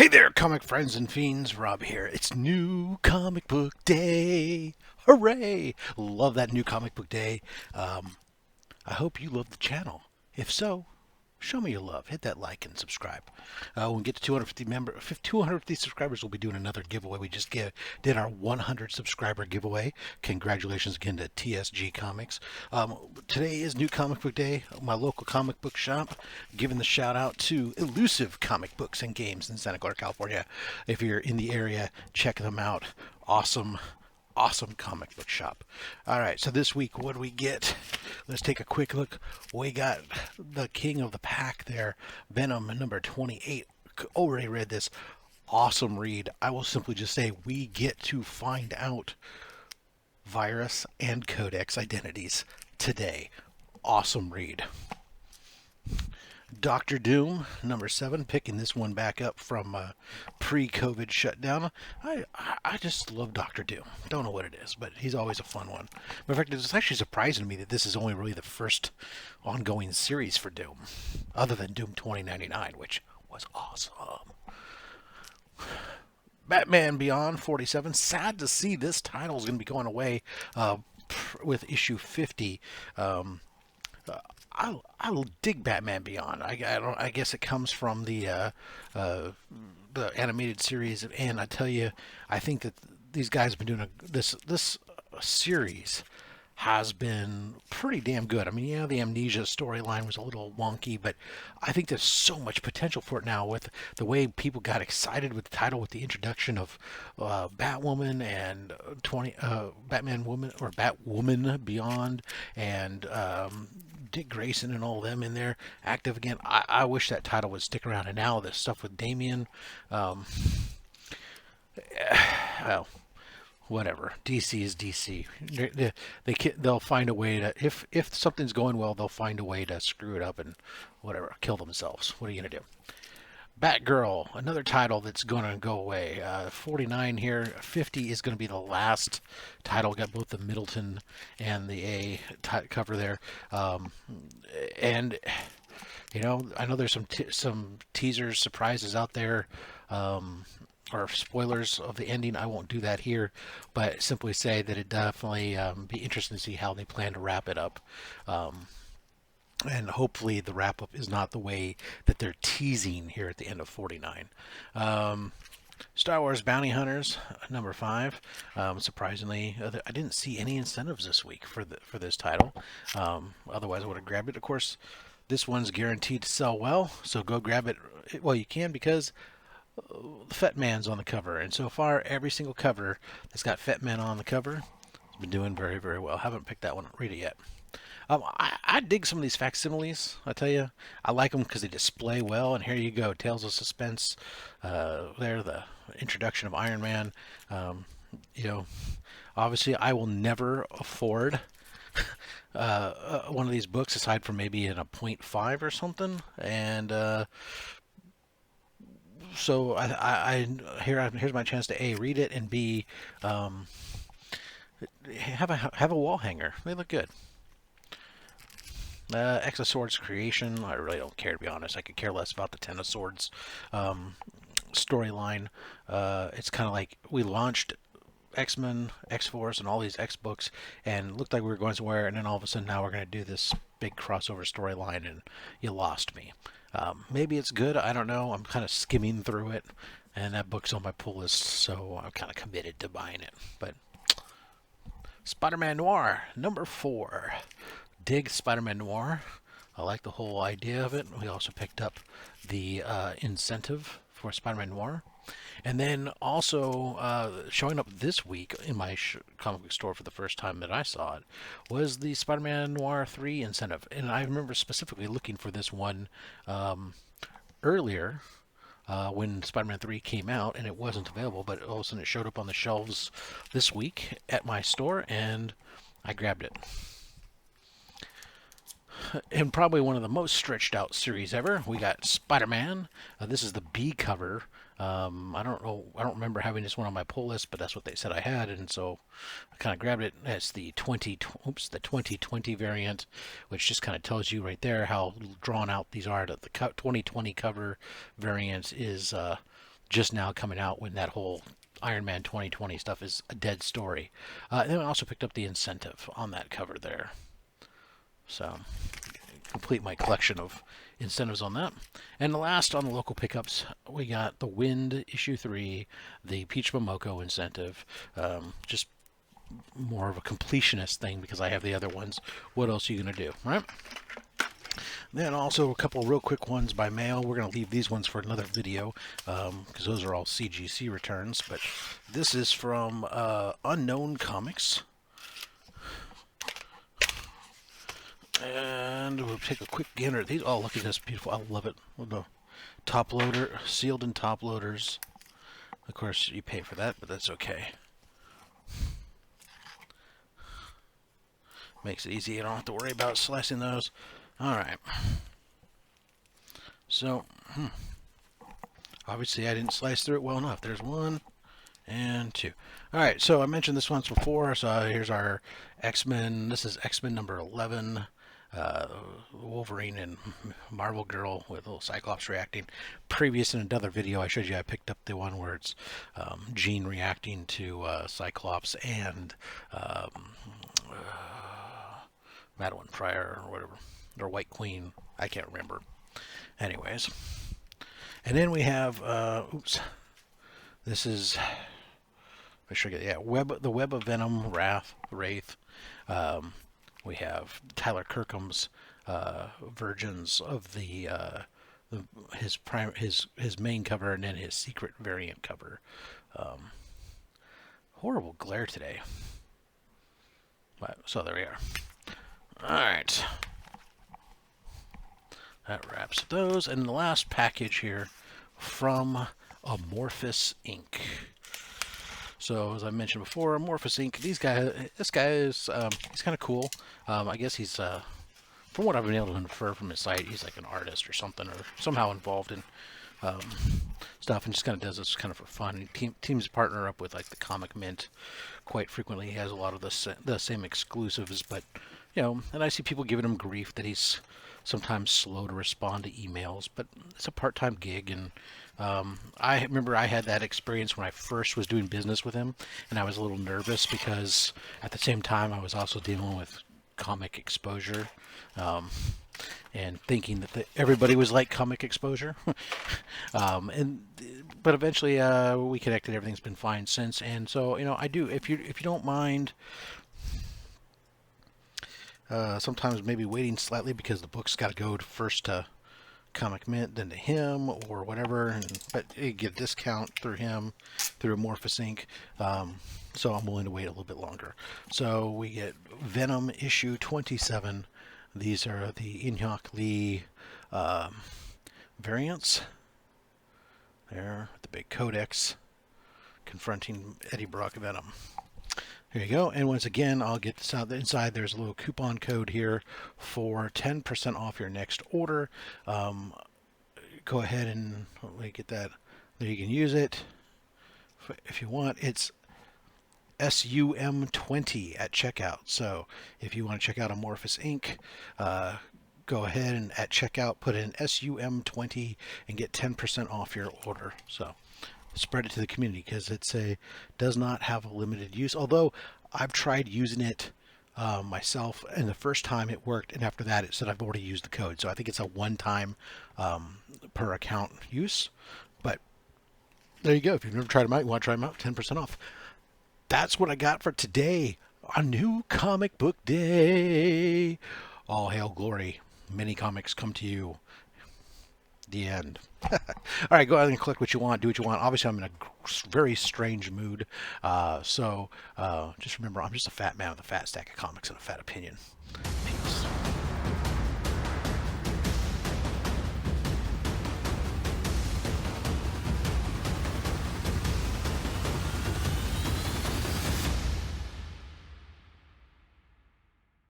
Hey there, comic friends and fiends. Rob here. It's new comic book day. Hooray! Love that new comic book day. I hope you love the channel. If so, show me your love. Hit that like and subscribe. When we get to 250 subscribers, we'll be doing another giveaway. We just did our 100 subscriber giveaway. Congratulations again to TSG Comics. Today is New Comic Book Day. My local comic book shop. Giving the shout out to Illusive Comic Books and Games in Santa Clara, California. If you're in the area, check them out. Awesome comic book shop. All right, so this week, what do we get? Let's take a quick look. We got the king of the pack there, Venom number 28. Already read this. Awesome read. I will simply just say we get to find out virus and codex identities today. Awesome read. Doctor Doom, number 7, picking this one back up from pre-COVID shutdown. I just love Doctor Doom. Don't know what it is, but he's always a fun one. In fact, it's actually surprising to me that this is only really the first ongoing series for Doom, other than Doom 2099, which was awesome. Batman Beyond 47. Sad to see this title is going to be going away with issue 50. I dig Batman Beyond. I guess it comes from the animated series, and I tell you, I think that these guys have been doing this series has been pretty damn good. I mean, yeah, the Amnesia storyline was a little wonky, but I think there's so much potential for it now with the way people got excited with the title, with the introduction of Batwoman and Batman Woman or Batwoman Beyond, and Dick Grayson and all them in there active again. I wish that title would stick around. And now this stuff with Damian, well, whatever. DC is DC. They'll find a way to, if something's going well, they'll find a way to screw it up and whatever, kill themselves. What are you gonna do? Batgirl, another title that's going to go away. 49 here. 50 is going to be the last title. Got both the Middleton and the A cover there. And, you know, I know there's some teasers, surprises out there, or spoilers of the ending. I won't do that here, but simply say that it definitely be interesting to see how they plan to wrap it up. And hopefully the wrap-up is not the way that they're teasing here at the end of 49. Star Wars Bounty Hunters, number 5. Surprisingly, I didn't see any incentives this week for this title. Otherwise, I would have grabbed it. Of course, this one's guaranteed to sell well, so go grab it while you can, because the Fett Man's on the cover. And so far, every single cover that's got Fett Man on the cover has been doing very, very well. Haven't picked that one up, read it yet. I dig some of these facsimiles, I tell you. I like them because they display well, and here you go, Tales of Suspense. There, the introduction of Iron Man. You know, obviously I will never afford one of these books aside from maybe in a 0.5 or something, and so here's my chance to A, read it, and B, have a wall hanger. They look good. X of Swords Creation, I really don't care, to be honest. I could care less about the Ten of Swords storyline. It's kind of like we launched X-Men, X-Force, and all these X books, and it looked like we were going somewhere, and then all of a sudden now we're going to do this big crossover storyline, and you lost me. Maybe it's good, I don't know. I'm kind of skimming through it, and that book's on my pull list, so I'm kind of committed to buying it. But Spider-Man Noir, number 4. Dig Spider-Man Noir. I like the whole idea of it. We also picked up the incentive for Spider-Man Noir. And then also showing up this week in my comic book store for the first time that I saw it was the Spider-Man Noir 3 incentive. And I remember specifically looking for this one earlier when Spider-Man 3 came out, and it wasn't available, but all of a sudden it showed up on the shelves this week at my store, and I grabbed it. And probably one of the most stretched out series ever, we got Spider-Man. This is the B cover. I don't remember having this one on my pull list, but that's what they said I had, and so I kind of grabbed it. It's the 2020 variant, which just kind of tells you right there how drawn out these are. The 2020 cover variant is just now coming out when that whole Iron Man 2020 stuff is a dead story. And then I also picked up the incentive on that cover there. So, complete my collection of incentives on that. And the last on the local pickups, we got the Wind issue 3, the Peach Momoko incentive. Just more of a completionist thing because I have the other ones. What else are you going to do, right? Then also a couple real quick ones by mail. We're going to leave these ones for another video because those are all CGC returns. But this is from Unknown Comics. And we'll take a quick gander at these. Oh, look at this. Beautiful. I love it. With the top loader, sealed in top loaders. Of course, you pay for that, but that's okay. Makes it easy. You don't have to worry about slicing those. Alright. So, obviously I didn't slice through it well enough. There's 1 and 2. Alright, so I mentioned this once before. So here's our X-Men. This is X-Men number 11. Wolverine and Marvel Girl with a little Cyclops reacting. Previous in another video I showed you I picked up the one where it's Jean reacting to Cyclops and Madeline Pryor or whatever. Or White Queen. I can't remember. Anyways. And then we have, this is, I should get, the Web of Venom, Wraith. We have Tyler Kirkham's versions of his main cover and then his secret variant cover. Horrible glare today. But, so there we are. Alright. That wraps those. And the last package here from Amorphous Inc. So, as I mentioned before, Amorphous Inc. This guy is, he's kind of cool. I guess he's, from what I've been able to infer from his site, he's like an artist or something, or somehow involved in stuff, and just kind of does this kind of for fun. He teams to partner up with like the Comic Mint quite frequently. He has a lot of the same exclusives, but you know, and I see people giving him grief that he's sometimes slow to respond to emails, but it's a part-time gig, and I remember I had that experience when I first was doing business with him, and I was a little nervous because at the same time I was also dealing with comic exposure, and thinking that everybody was like comic exposure. But eventually we connected. Everything's been fine since, and so, you know, I do, if you don't mind, sometimes maybe waiting slightly because the book's got to go first to Comic Mint, then to him or whatever, but you get a discount through him, through Amorphous Inc. So I'm willing to wait a little bit longer. So we get Venom issue 27. These are the Inhyuk Lee variants. There, the big codex confronting Eddie Brock Venom. Here you go. And once again, I'll get this out. Inside there's a little coupon code here for 10% off your next order. Go ahead and get that. There, you can use it if you want. It's SUM20 at checkout. So if you want to check out Amorphous Inc., go ahead and at checkout put in SUM20 and get 10% off your order. So spread it to the community because does not have a limited use. Although I've tried using it myself, and the first time it worked, and after that it said I've already used the code. So I think it's a one-time per account use. But there you go. If you've never tried them out, you want to try them out, 10% off. That's what I got for today. A new comic book day. All hail glory. Many comics come to you. The end. All right, go ahead and collect what you want, do what you want. Obviously, I'm in a very strange mood. So just remember, I'm just a fat man with a fat stack of comics and a fat opinion.